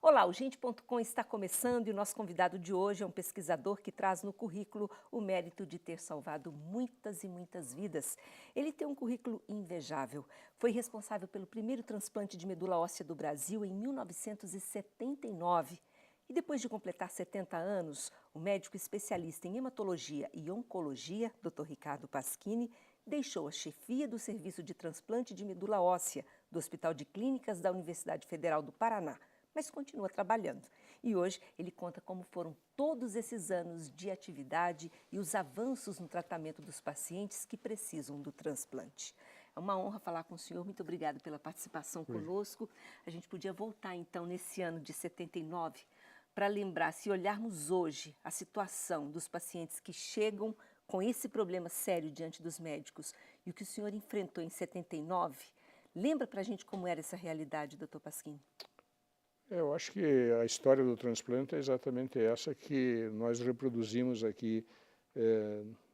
Olá, o Gente.com está começando e o nosso convidado de hoje é um pesquisador que traz no currículo o mérito de ter salvado muitas e muitas vidas. Ele tem um currículo invejável. Foi responsável pelo primeiro transplante de medula óssea do Brasil em 1979. E depois de completar 70 anos, o médico especialista em hematologia e oncologia, Dr. Ricardo Pasquini, deixou a chefia do Serviço de Transplante de Medula Óssea do Hospital de Clínicas da Universidade Federal do Paraná, mas continua trabalhando. E hoje ele conta como foram todos esses anos de atividade e os avanços no tratamento dos pacientes que precisam do transplante. É uma honra falar com o senhor, muito obrigada pela participação conosco. A gente podia voltar então nesse ano de 79 para lembrar, se olharmos hoje a situação dos pacientes que chegam com esse problema sério diante dos médicos e o que o senhor enfrentou em 79, lembra para a gente como era essa realidade, doutor Pasquini? Eu acho que a história do transplante é exatamente essa que nós reproduzimos aqui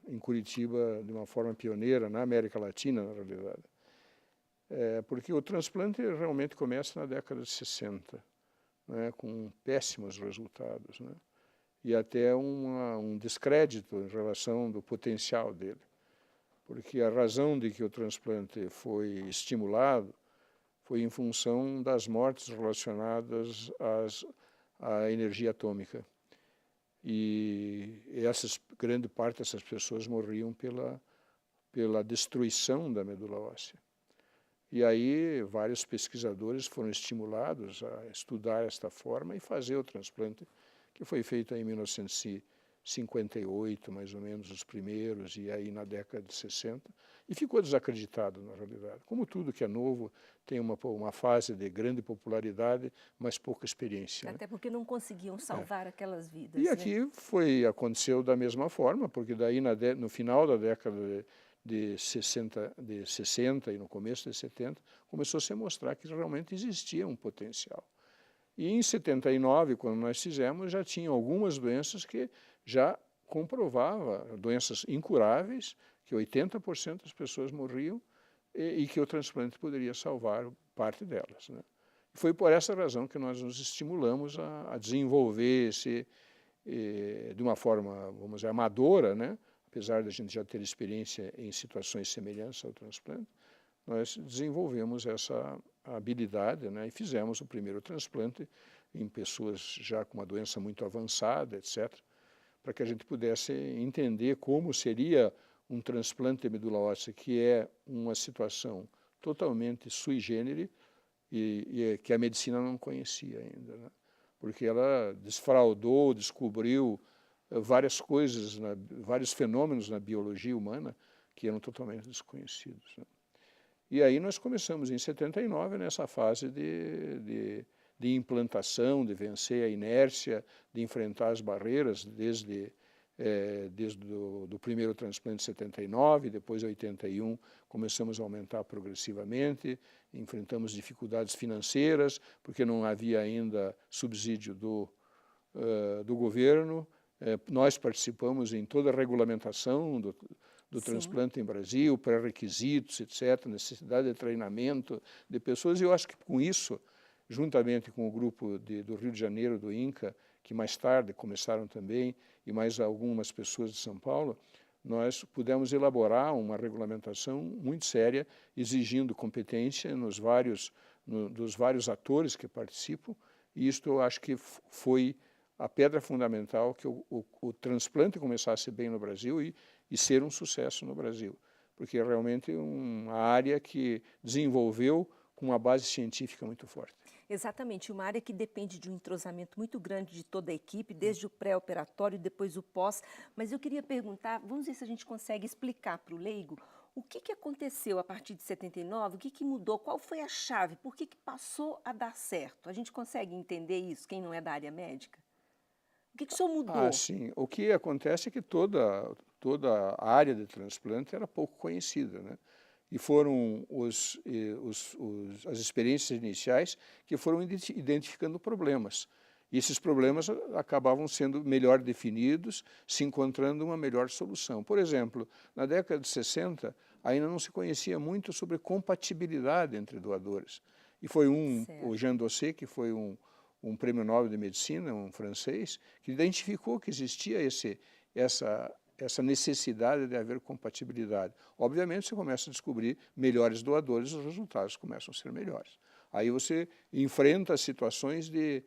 em Curitiba de uma forma pioneira, na América Latina, na realidade. Porque o transplante realmente começa na década de 60, né, com péssimos resultados, né, e até um descrédito em relação do potencial dele. Porque a razão de que o transplante foi estimulado foi em função das mortes relacionadas à energia atômica. E grande parte dessas pessoas morriam pela destruição da medula óssea. E aí vários pesquisadores foram estimulados a estudar esta forma e fazer o transplante, que foi feito em 1958, mais ou menos, os primeiros, e aí na década de 60, e ficou desacreditado, na realidade. Como tudo que é novo, tem uma fase de grande popularidade, mas pouca experiência. Até porque não conseguiam salvar aquelas vidas, E né? aqui aconteceu da mesma forma, porque daí no final da década de 60 e no começo de 70, começou a se mostrar que realmente existia um potencial. E em 79, quando nós fizemos, já tinha algumas doenças que já comprovava, doenças incuráveis, que 80% das pessoas morriam e que o transplante poderia salvar parte delas, né? E foi por essa razão que nós nos estimulamos a desenvolver de uma forma, vamos dizer, amadora, né? Apesar de a gente já ter experiência em situações semelhantes ao transplante, nós desenvolvemos essa habilidade, né, e fizemos o primeiro transplante em pessoas já com uma doença muito avançada, etc., para que a gente pudesse entender como seria um transplante de medula óssea, que é uma situação totalmente sui generis e que a medicina não conhecia ainda, né? Porque ela desfraudou, descobriu várias coisas, vários fenômenos na biologia humana que eram totalmente desconhecidos, né? E aí nós começamos em 79 nessa fase de implantação, de vencer a inércia, de enfrentar as barreiras desde do primeiro transplante em 79, depois em 81 começamos a aumentar progressivamente, enfrentamos dificuldades financeiras, porque não havia ainda subsídio do governo. Nós participamos em toda a regulamentação do transplante em Brasil, pré-requisitos, etc., necessidade de treinamento de pessoas, e eu acho que com isso, juntamente com o grupo do Rio de Janeiro, do INCA, que mais tarde começaram também, e mais algumas pessoas de São Paulo, nós pudemos elaborar uma regulamentação muito séria, exigindo competência dos vários atores que participam, e isto eu acho que foi a pedra fundamental que o transplante começasse bem no Brasil e ser um sucesso no Brasil, porque é realmente uma área que desenvolveu com uma base científica muito forte. Exatamente, uma área que depende de um entrosamento muito grande de toda a equipe, desde o pré-operatório e depois o pós. Mas eu queria perguntar, vamos ver se a gente consegue explicar para o leigo o que aconteceu a partir de 79, o que mudou, qual foi a chave, por que passou a dar certo? A gente consegue entender isso, quem não é da área médica? O que o senhor mudou? Sim. O que acontece é que toda a área de transplante era pouco conhecida, né? E foram as experiências iniciais que foram identificando problemas. E esses problemas acabavam sendo melhor definidos, se encontrando uma melhor solução. Por exemplo, na década de 60, ainda não se conhecia muito sobre compatibilidade entre doadores. E foi o Jean Dossé, que foi um um prêmio Nobel de Medicina, um francês, que identificou que existia essa necessidade de haver compatibilidade. Obviamente, você começa a descobrir melhores doadores, os resultados começam a ser melhores. Aí você enfrenta situações de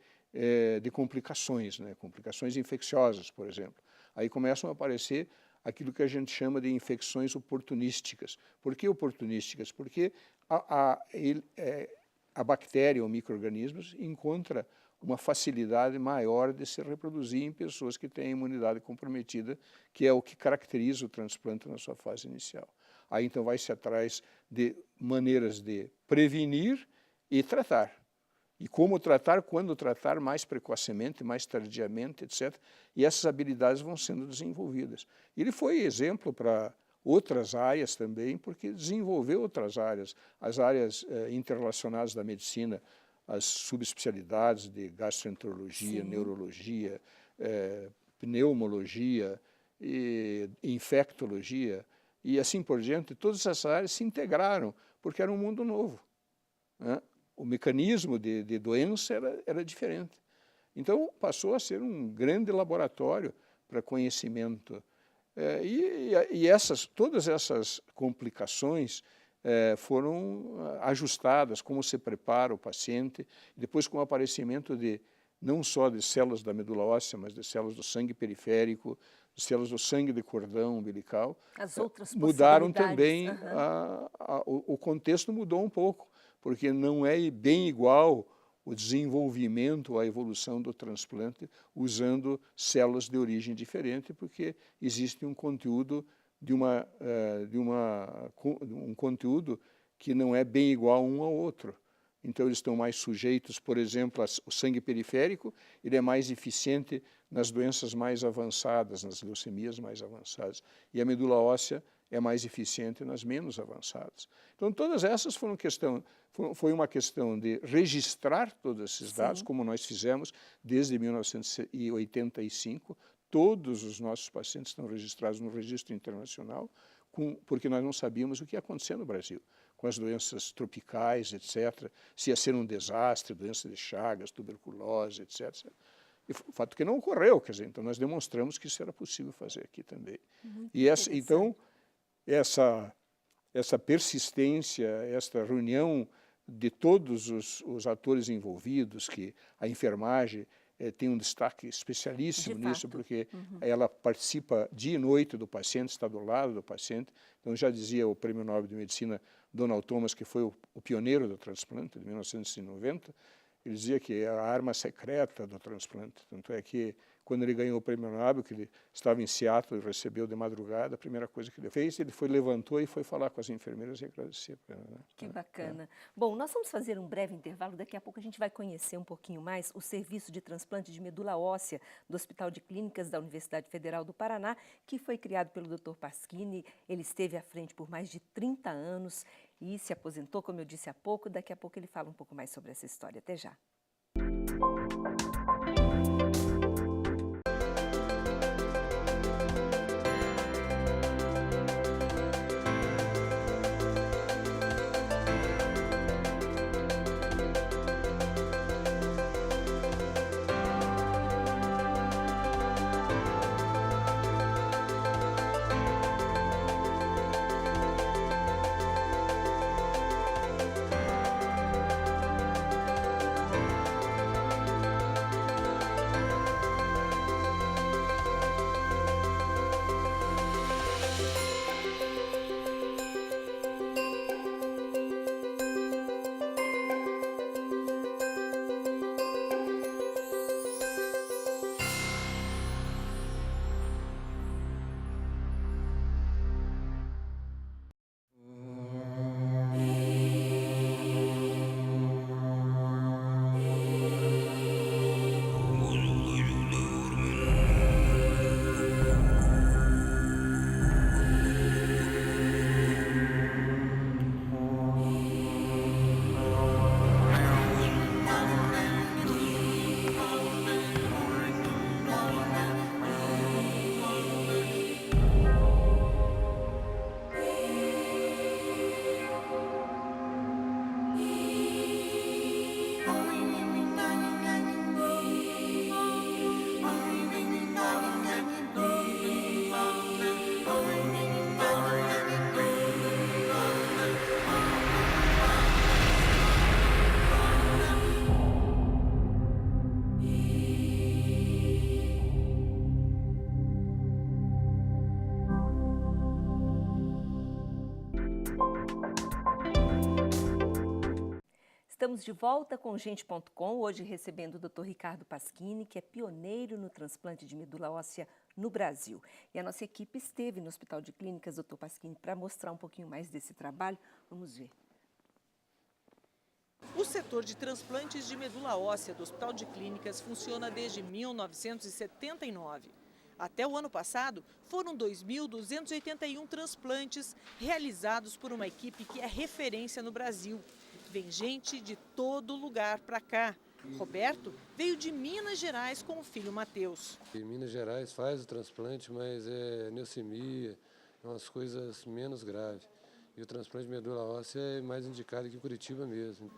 complicações, né? Complicações infecciosas, por exemplo. Aí começam a aparecer aquilo que a gente chama de infecções oportunísticas. Por que oportunísticas? Porque a bactéria ou micro-organismos encontra uma facilidade maior de se reproduzir em pessoas que têm a imunidade comprometida, que é o que caracteriza o transplante na sua fase inicial. Aí então vai-se atrás de maneiras de prevenir e tratar. E como tratar, quando tratar, mais precocemente, mais tardiamente, etc. E essas habilidades vão sendo desenvolvidas. Ele foi exemplo para outras áreas também, porque desenvolveu outras áreas, as áreas interrelacionadas da medicina, as subespecialidades de gastroenterologia, sim, neurologia, pneumologia, e infectologia, e assim por diante. Todas essas áreas se integraram, porque era um mundo novo, né? O mecanismo de doença era diferente. Então, passou a ser um grande laboratório para conhecimento. Todas essas complicações foram ajustadas, como se prepara o paciente, depois com o aparecimento não só de células da medula óssea, mas de células do sangue periférico, de células do sangue de cordão umbilical. As outras mudaram também, uhum. O contexto mudou um pouco, porque não é bem igual o desenvolvimento, a evolução do transplante usando células de origem diferente, porque existe um conteúdo um conteúdo que não é bem igual um ao outro. Então eles estão mais sujeitos, por exemplo, o sangue periférico, ele é mais eficiente nas doenças mais avançadas, nas leucemias mais avançadas, e a medula óssea é mais eficiente nas menos avançadas. Então todas essas foi uma questão de registrar todos esses dados, sim, como nós fizemos desde 1985, todos os nossos pacientes estão registrados no registro internacional, porque nós não sabíamos o que ia acontecer no Brasil, com as doenças tropicais, etc., se ia ser um desastre, doença de Chagas, tuberculose, etc. E o fato que não ocorreu, quer dizer, então nós demonstramos que isso era possível fazer aqui também. Então, essa persistência, essa reunião de todos os atores envolvidos, que a enfermagem tem um destaque especialíssimo nisso, porque ela participa dia e noite do paciente, está do lado do paciente. Então, já dizia o Prêmio Nobel de Medicina, Donald Thomas, que foi o pioneiro do transplante, de 1990, ele dizia que é a arma secreta do transplante. Tanto é que, quando ele ganhou o Prêmio Nobel, que ele estava em Seattle e recebeu de madrugada, a primeira coisa que ele fez, levantou e foi falar com as enfermeiras e agradecer. Né? Que bacana. Bom, nós vamos fazer um breve intervalo, daqui a pouco a gente vai conhecer um pouquinho mais o serviço de transplante de medula óssea do Hospital de Clínicas da Universidade Federal do Paraná, que foi criado pelo Dr. Pasquini. Ele esteve à frente por mais de 30 anos e se aposentou, como eu disse há pouco. Daqui a pouco ele fala um pouco mais sobre essa história. Até já. Estamos de volta com o Gente.com, hoje recebendo o Dr. Ricardo Pasquini, que é pioneiro no transplante de medula óssea no Brasil. E a nossa equipe esteve no Hospital de Clínicas, Dr. Pasquini, para mostrar um pouquinho mais desse trabalho. Vamos ver. O setor de transplantes de medula óssea do Hospital de Clínicas funciona desde 1979. Até o ano passado, foram 2.281 transplantes realizados por uma equipe que é referência no Brasil. Vem gente de todo lugar para cá. Roberto veio de Minas Gerais com o filho Matheus. Em Minas Gerais faz o transplante, mas é leucemia, é umas coisas menos graves. E o transplante de medula óssea é mais indicado que Curitiba mesmo.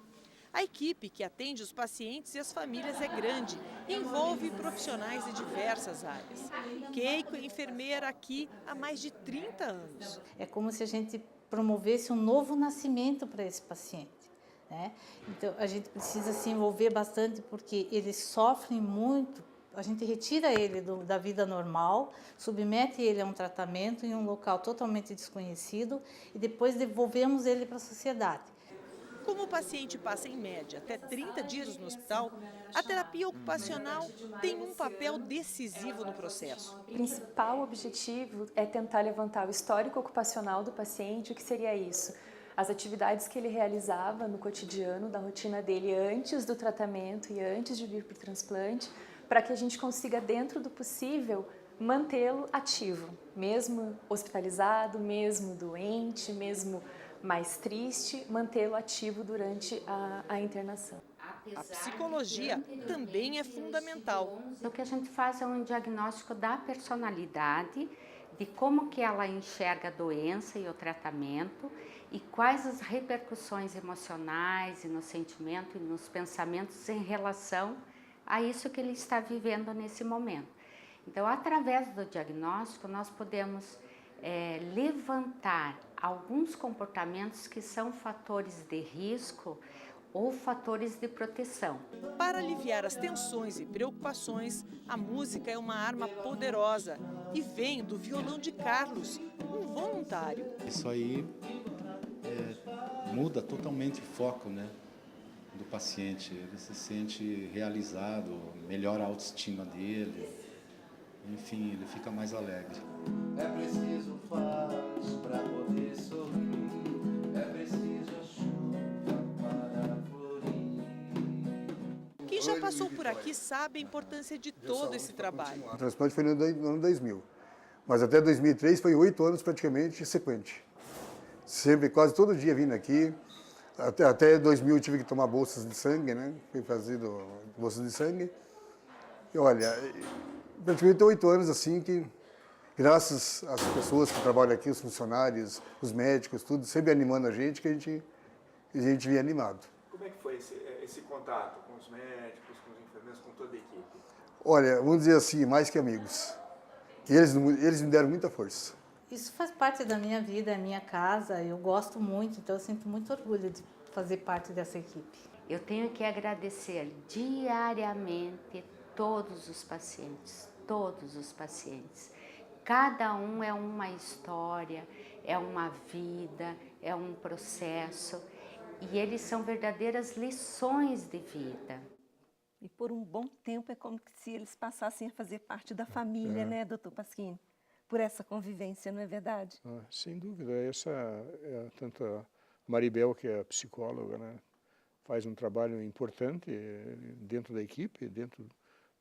A equipe que atende os pacientes e as famílias é grande e envolve profissionais de diversas áreas. Keiko é enfermeira aqui há mais de 30 anos. É como se a gente promovesse um novo nascimento para esse paciente, né? Então, a gente precisa se envolver bastante porque eles sofrem muito. A gente retira ele da vida normal, submete ele a um tratamento em um local totalmente desconhecido e depois devolvemos ele para a sociedade. Como o paciente passa, em média, até 30 dias no hospital, a terapia ocupacional tem um papel decisivo no processo. O principal objetivo é tentar levantar o histórico ocupacional do paciente. O que seria isso? As atividades que ele realizava no cotidiano, da rotina dele antes do tratamento e antes de vir para o transplante, para que a gente consiga, dentro do possível, mantê-lo ativo, mesmo hospitalizado, mesmo doente, mesmo mais triste, mantê-lo ativo durante a internação. A psicologia também é fundamental. O que a gente faz é um diagnóstico da personalidade, de como que ela enxerga a doença e o tratamento e quais as repercussões emocionais e no sentimento e nos pensamentos em relação a isso que ele está vivendo nesse momento. Então, através do diagnóstico, nós podemos levantar alguns comportamentos que são fatores de risco ou fatores de proteção. Para aliviar as tensões e preocupações, a música é uma arma poderosa e vem do violão de Carlos, um voluntário. Isso aí muda totalmente o foco, né, do paciente. Ele se sente realizado, melhora a autoestima dele, enfim, ele fica mais alegre. É preciso faz para poder sorrir, é preciso a chuva para florir. Quem já passou por aqui sabe a importância de todo esse trabalho. O transplante foi no ano 2000, mas até 2003 foi 8 anos praticamente sequente. Sempre, quase todo dia vindo aqui. Até 2000 tive que tomar bolsas de sangue, né? Fui fazido bolsas de sangue. E olha, praticamente 8 anos assim que, graças às pessoas que trabalham aqui, os funcionários, os médicos, tudo, sempre animando a gente, que a gente vinha animado. Como é que foi esse contato com os médicos, com os enfermeiros, com toda a equipe? Olha, vamos dizer assim, mais que amigos. Eles me deram muita força. Isso faz parte da minha vida, é minha casa, eu gosto muito, então eu sinto muito orgulho de fazer parte dessa equipe. Eu tenho que agradecer diariamente todos os pacientes, todos os pacientes. Cada um é uma história, é uma vida, é um processo e eles são verdadeiras lições de vida. E por um bom tempo é como se eles passassem a fazer parte da família, né, doutor Pasquini? Por essa convivência, não é verdade? Sem dúvida. Tanto a Maribel, que é a psicóloga, né, faz um trabalho importante dentro da equipe, dentro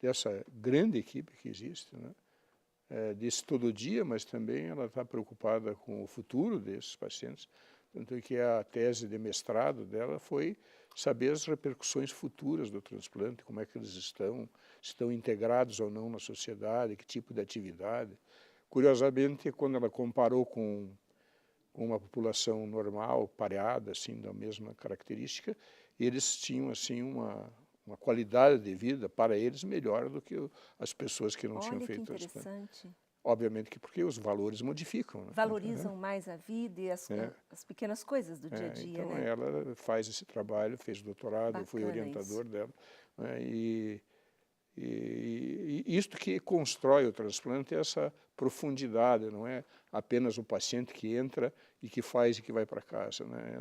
dessa grande equipe que existe, né? Disso todo dia, mas também ela está preocupada com o futuro desses pacientes. Tanto que a tese de mestrado dela foi saber as repercussões futuras do transplante, como é que eles estão integrados ou não na sociedade, que tipo de atividade. Curiosamente, quando ela comparou com uma população normal, pareada, assim, da mesma característica, eles tinham assim uma qualidade de vida para eles melhor do que as pessoas que não tinham feito transplante. Olha que interessante. Obviamente que porque os valores modificam. Né? Valorizam mais a vida e as pequenas coisas do dia a dia. Então, né? ela faz esse trabalho, fez doutorado, eu fui orientador dela. Né? E isto que constrói o transplante é essa profundidade, não é apenas o paciente que entra e que faz e que vai para casa, né?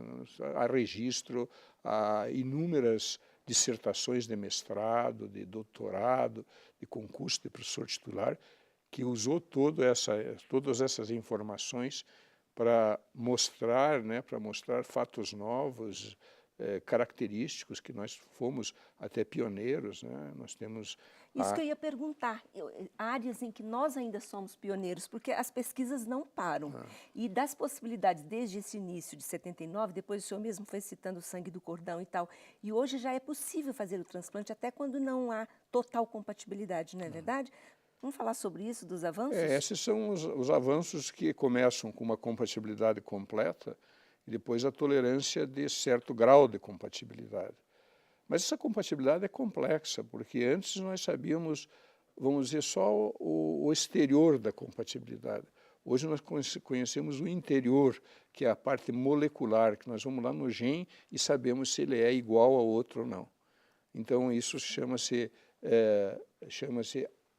Há registro, há inúmeras dissertações de mestrado, de doutorado, de concurso de professor titular, que usou todas essas informações para mostrar, né, para mostrar fatos novos, característicos, que nós fomos até pioneiros, né? Nós temos... Isso que eu ia perguntar, áreas em que nós ainda somos pioneiros, porque as pesquisas não param. E das possibilidades, desde esse início de 79, depois o senhor mesmo foi citando o sangue do cordão e tal, e hoje já é possível fazer o transplante até quando não há total compatibilidade, não é verdade? Vamos falar sobre isso, dos avanços? Esses são os avanços que começam com uma compatibilidade completa e depois a tolerância de certo grau de compatibilidade. Mas essa compatibilidade é complexa, porque antes nós sabíamos, vamos dizer, só o exterior da compatibilidade. Hoje nós conhecemos o interior, que é a parte molecular, que nós vamos lá no gene e sabemos se ele é igual ao outro ou não. Então isso chama-se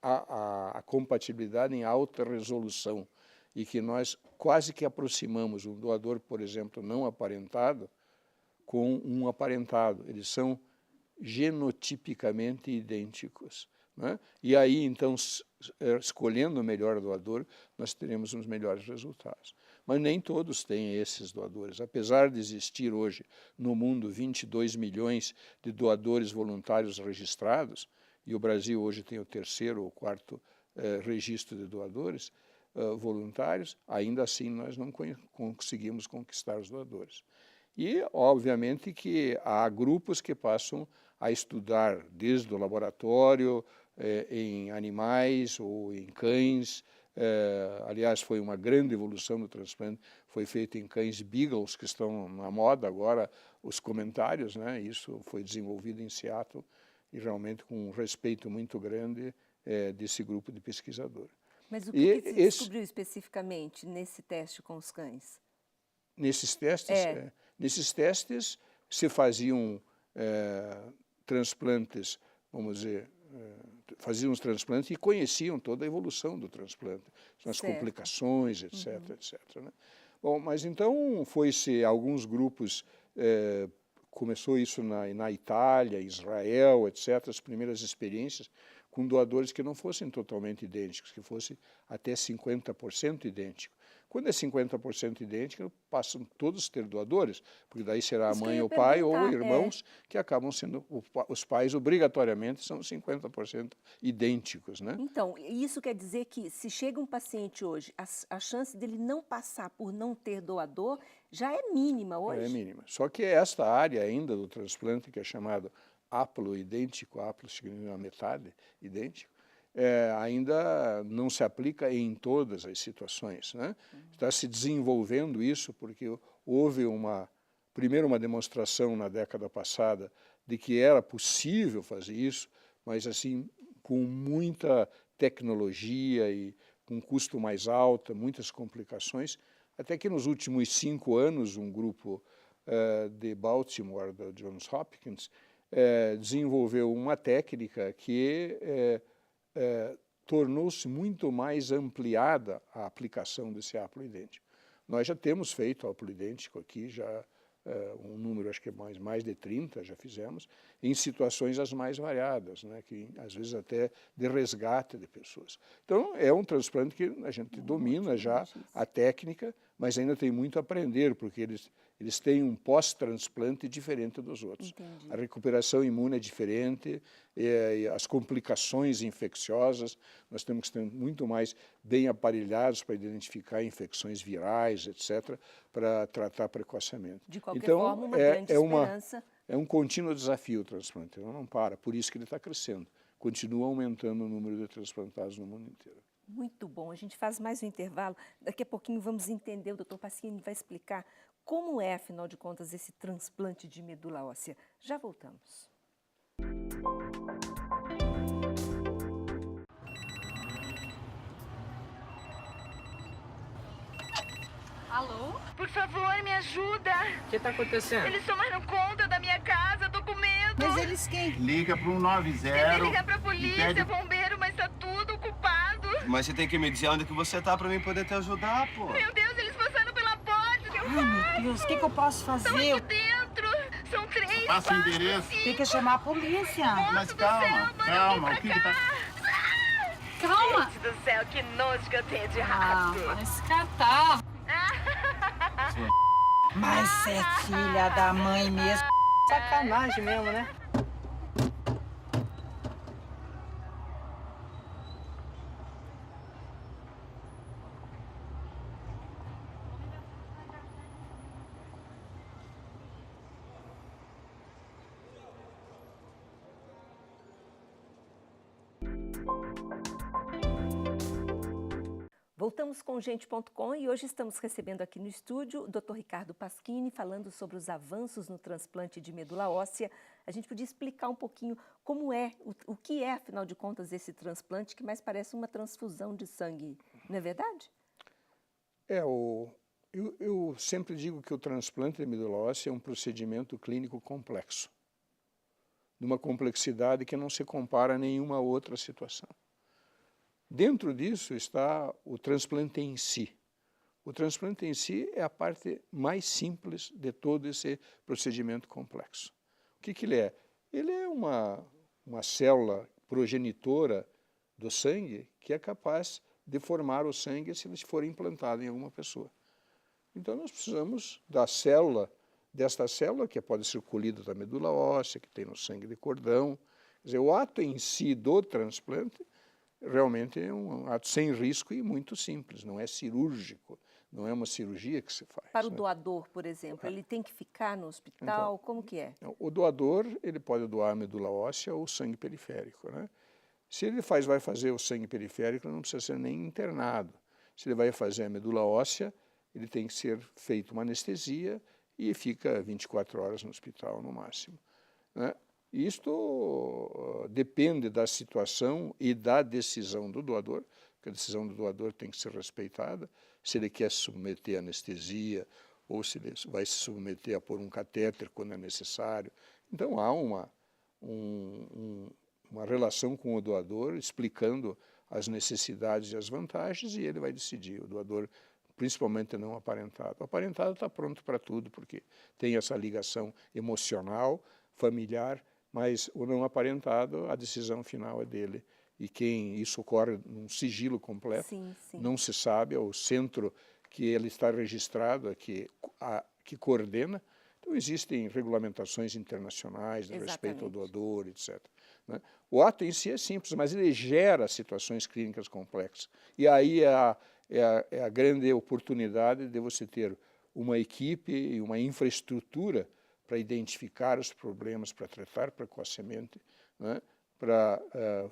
a compatibilidade em alta resolução, e que nós quase que aproximamos um doador, por exemplo, não aparentado, com um aparentado. Eles são genotipicamente idênticos, né? E aí, então, escolhendo o melhor doador, nós teremos os melhores resultados. Mas nem todos têm esses doadores. Apesar de existir hoje no mundo 22 milhões de doadores voluntários registrados, e o Brasil hoje tem o 3º ou 4º registro de doadores voluntários, ainda assim nós não conseguimos conquistar os doadores. E, obviamente, que há grupos que passam a estudar desde o laboratório, em animais ou em cães. Aliás, foi uma grande evolução no transplante, foi feito em cães beagles, que estão na moda agora, os comentários, né? Isso foi desenvolvido em Seattle, e realmente com um respeito muito grande desse grupo de pesquisadores. Mas o que se descobriu especificamente nesse teste com os cães? Nesses testes se faziam transplantes, vamos dizer, faziam os transplantes e conheciam toda a evolução do transplante, as complicações, etc, etc. Né? Bom, mas então foi-se alguns grupos, começou isso na Itália, Israel, etc., as primeiras experiências com doadores que não fossem totalmente idênticos, que fossem até 50% idênticos. Quando é 50% idêntico, passam todos a ter doadores, porque daí será a mãe ou o pai ou irmãos que acabam sendo, os pais obrigatoriamente são 50% idênticos, né? Então, isso quer dizer que se chega um paciente hoje, a chance dele não passar por não ter doador já é mínima hoje? É mínima. Só que esta área ainda do transplante, que é chamado haploidêntico, haplo significa metade, idêntico, ainda não se aplica em todas as situações, né? Está se desenvolvendo isso porque houve primeiro uma demonstração na década passada de que era possível fazer isso, mas assim com muita tecnologia e com custo mais alto, muitas complicações, até que nos últimos 5 anos um grupo de Baltimore, da Johns Hopkins, desenvolveu uma técnica que tornou-se muito mais ampliada a aplicação desse haploidêntico. Nós já temos feito haploidêntico aqui, já um número, acho que é mais de 30, já fizemos, em situações as mais variadas, né, que às vezes até de resgate de pessoas. Então, é um transplante que a gente domina já a técnica, mas ainda tem muito a aprender, porque eles têm um pós-transplante diferente dos outros. Entendi. A recuperação imune é diferente, e as complicações infecciosas, nós temos que estar muito mais bem aparelhados para identificar infecções virais, etc., para tratar precocemente. De qualquer forma, uma grande esperança. É um contínuo desafio o transplante, ele não para, por isso que ele está crescendo. Continua aumentando o número de transplantados no mundo inteiro. Muito bom, a gente faz mais um intervalo, daqui a pouquinho vamos entender, o doutor Pasquini vai explicar como é, afinal de contas, esse transplante de medula óssea. Já voltamos. Alô? Por favor, me ajuda. O que está acontecendo? Eles tomaram conta da minha casa, tô com medo. Mas eles quem? Liga para o 190. Tentei ligar para a polícia, bombeiro, mas tá tudo Mas você tem que me dizer onde que você tá pra mim poder te ajudar, pô. Meu Deus, eles passaram pela porta. Ai, meu Deus, o que eu posso fazer? Estão aqui dentro. São 3, Passa o endereço. Tem que chamar a polícia. Mas calma, calma. O que que tá... Calma. Gente do céu, que nojo que eu tenho de rato. Mas catar. Mas é filha da mãe mesmo. Sacanagem mesmo, né? Voltamos com Gente.com e hoje estamos recebendo aqui no estúdio o Dr. Ricardo Pasquini, falando sobre os avanços no transplante de medula óssea. A gente podia explicar um pouquinho como é, o que é, afinal de contas, esse transplante, que mais parece uma transfusão de sangue, não é verdade? Eu sempre digo que o transplante de medula óssea é um procedimento clínico complexo, de uma complexidade que não se compara a nenhuma outra situação. Dentro disso está o transplante em si. O transplante em si é a parte mais simples de todo esse procedimento complexo. O que ele é? Ele é uma célula progenitora do sangue que é capaz de formar o sangue se ele for implantado em alguma pessoa. Então nós precisamos desta célula, que pode ser colhida da medula óssea, que tem no sangue de cordão. Quer dizer, o ato em si do transplante realmente é um ato sem risco e muito simples, não é cirúrgico, não é uma cirurgia que se faz. Para o doador, por exemplo, ele tem que ficar no hospital, como que é? O doador, ele pode doar a medula óssea ou o sangue periférico, né? Se ele vai fazer o sangue periférico, não precisa ser nem internado. Se ele vai fazer a medula óssea, ele tem que ser feito uma anestesia e fica 24 horas no hospital no máximo, né? Isto depende da situação e da decisão do doador, porque a decisão do doador tem que ser respeitada, se ele quer se submeter à anestesia ou se ele vai se submeter a pôr um catéter quando é necessário. Então há uma relação com o doador explicando as necessidades e as vantagens e ele vai decidir, o doador principalmente não aparentado. O aparentado está pronto para tudo, porque tem essa ligação emocional, familiar, mas o não aparentado, a decisão final é dele. E isso ocorre num sigilo completo, sim. Não se sabe, é o centro que ele está registrado, que coordena. Então existem regulamentações internacionais de respeito ao doador, etc., né? O ato em si é simples, mas ele gera situações clínicas complexas. E aí é a grande oportunidade de você ter uma equipe e uma infraestrutura para identificar os problemas, para tratar precocemente, né? Para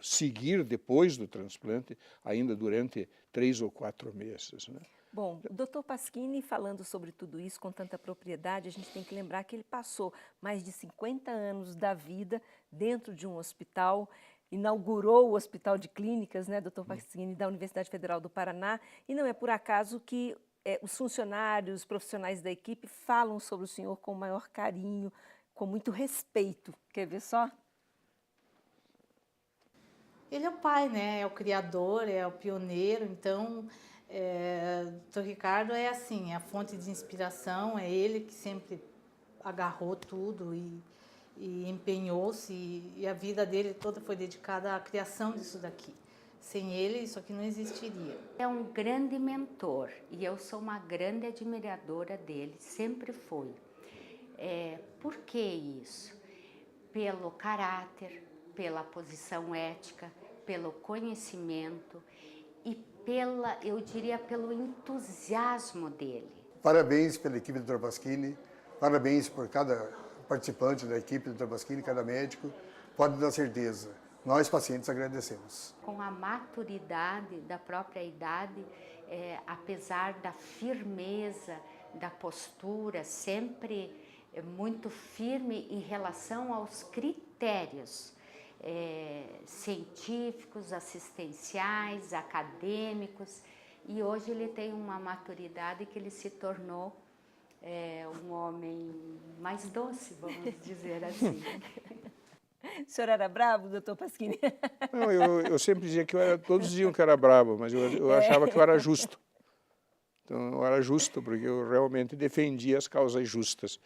seguir depois do transplante, ainda durante 3 ou 4 meses. Né? Bom, o Dr. Pasquini, falando sobre tudo isso com tanta propriedade, a gente tem que lembrar que ele passou mais de 50 anos da vida dentro de um hospital, inaugurou o Hospital de Clínicas, né, Dr. Pasquini, da Universidade Federal do Paraná, e não é por acaso que os funcionários, os profissionais da equipe falam sobre o senhor com o maior carinho, com muito respeito. Quer ver só? Ele é o pai, né? É o criador, é o pioneiro. Então, o Dr. Ricardo é assim, é a fonte de inspiração, é ele que sempre agarrou tudo e empenhou-se. E a vida dele toda foi dedicada à criação disso daqui. Sem ele, isso aqui não existiria. É um grande mentor e eu sou uma grande admiradora dele, sempre fui. Por que isso? Pelo caráter, pela posição ética, pelo conhecimento e eu diria, pelo entusiasmo dele. Parabéns pela equipe do Dr. Pasquini, parabéns por cada participante da equipe do Dr. Pasquini, cada médico. Pode dar certeza, nós pacientes agradecemos. Com a maturidade da própria idade, apesar da firmeza, da postura, sempre muito firme em relação aos critérios científicos, assistenciais, acadêmicos, e hoje ele tem uma maturidade que ele se tornou um homem mais doce, vamos dizer assim. O senhor era bravo, doutor Pasquini? Não, eu sempre dizia que todos diziam que eu era bravo, mas eu achava que eu era justo. Então, eu era justo, porque eu realmente defendia as causas justas,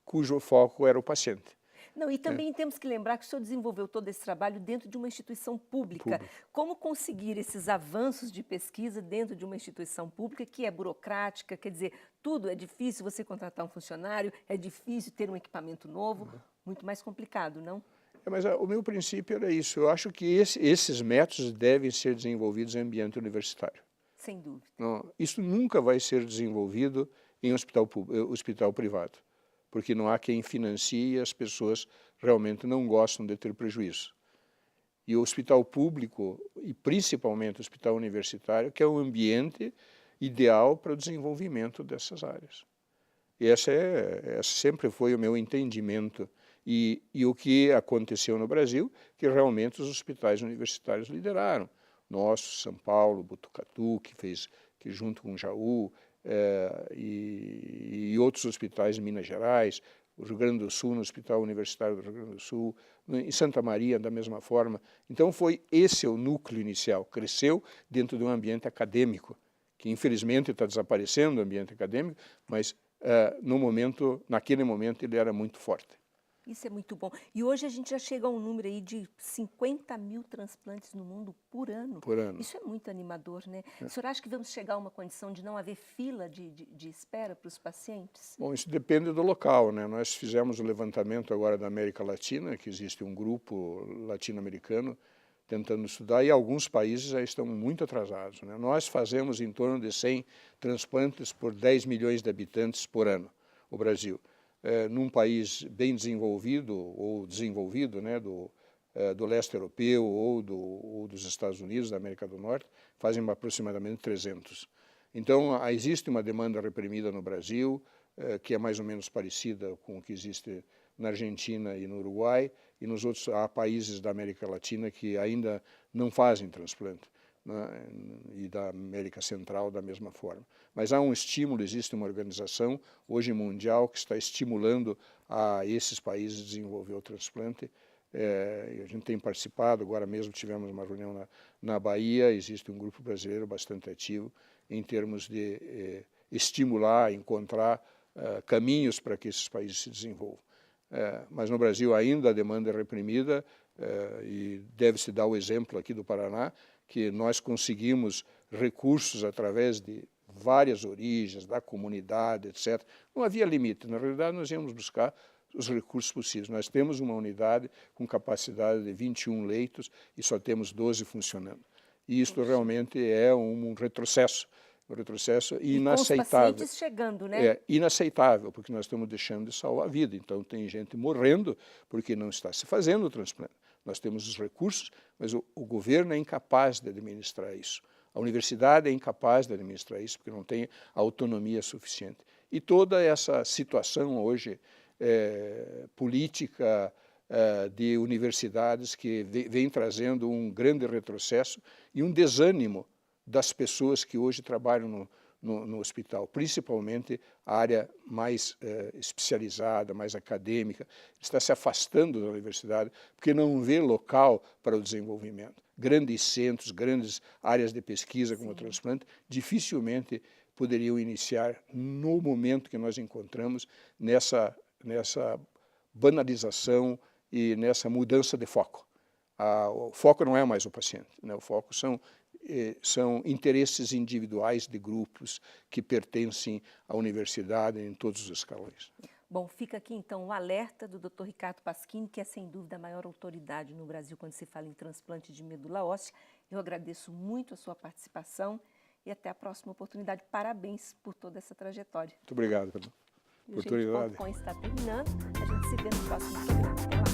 cujo foco era o paciente. Não, e também temos que lembrar que o senhor desenvolveu todo esse trabalho dentro de uma instituição pública. Como conseguir esses avanços de pesquisa dentro de uma instituição pública que é burocrática, quer dizer, tudo é difícil você contratar um funcionário, é difícil ter um equipamento novo, muito mais complicado, não? Mas o meu princípio era isso, eu acho que esses métodos devem ser desenvolvidos em ambiente universitário. Sem dúvida. Não, isso nunca vai ser desenvolvido em hospital privado, porque não há quem financie e as pessoas realmente não gostam de ter prejuízo. E o hospital público, e principalmente o hospital universitário, que é um ambiente ideal para o desenvolvimento dessas áreas. E esse sempre foi o meu entendimento. E o que aconteceu no Brasil, que realmente os hospitais universitários lideraram. Nosso, São Paulo, Botucatu, que junto com o Jaú, e outros hospitais em Minas Gerais, o Rio Grande do Sul, no Hospital Universitário do Rio Grande do Sul, em Santa Maria, da mesma forma. Então, esse o núcleo inicial, cresceu dentro de um ambiente acadêmico, que infelizmente está desaparecendo, o ambiente acadêmico, mas naquele momento ele era muito forte. Isso é muito bom. E hoje a gente já chega a um número aí de 50 mil transplantes no mundo por ano. Por ano. Isso é muito animador, né? O senhor acha que vamos chegar a uma condição de não haver fila de espera para os pacientes? Bom, isso depende do local, né? Nós fizemos o levantamento agora da América Latina, que existe um grupo latino-americano tentando estudar, e alguns países já estão muito atrasados, né? Nós fazemos em torno de 100 transplantes por 10 milhões de habitantes por ano, o Brasil. Num país bem desenvolvido ou desenvolvido, né, do leste europeu ou dos Estados Unidos, da América do Norte, fazem aproximadamente 300. Então, existe uma demanda reprimida no Brasil, que é mais ou menos parecida com o que existe na Argentina e no Uruguai, e nos outros há países da América Latina que ainda não fazem transplante, né, e da América Central da mesma forma. Mas há um estímulo, existe uma organização hoje mundial que está estimulando a esses países a desenvolver o transplante. A gente tem participado, agora mesmo tivemos uma reunião na Bahia, existe um grupo brasileiro bastante ativo em termos de estimular, encontrar caminhos para que esses países se desenvolvam. Mas no Brasil ainda a demanda é reprimida, e deve-se dar o exemplo aqui do Paraná, que nós conseguimos recursos através de várias origens, da comunidade, etc. Não havia limite, na realidade nós íamos buscar os recursos possíveis. Nós temos uma unidade com capacidade de 21 leitos e só temos 12 funcionando. E isto realmente é um retrocesso inaceitável. Com os pacientes chegando, né? É inaceitável, porque nós estamos deixando de salvar a vida. Então tem gente morrendo porque não está se fazendo o transplante. Nós temos os recursos, mas o governo é incapaz de administrar isso. A universidade é incapaz de administrar isso, porque não tem autonomia suficiente. E toda essa situação hoje política de universidades que vem trazendo um grande retrocesso e um desânimo das pessoas que hoje trabalham no hospital, principalmente a área mais especializada, mais acadêmica, está se afastando da universidade porque não vê local para o desenvolvimento. Grandes centros, grandes áreas de pesquisa como o transplante, dificilmente poderiam iniciar no momento que nós encontramos nessa banalização e nessa mudança de foco. O foco não é mais o paciente, né? O foco são interesses individuais de grupos que pertencem à universidade em todos os escalões. Bom, fica aqui então o alerta do Dr. Ricardo Pasquini, que é sem dúvida a maior autoridade no Brasil quando se fala em transplante de medula óssea. Eu agradeço muito a sua participação e até a próxima oportunidade. Parabéns por toda essa trajetória. Muito obrigado pela oportunidade. O Gente.com está terminando. A gente se vê no próximo programa. Até lá.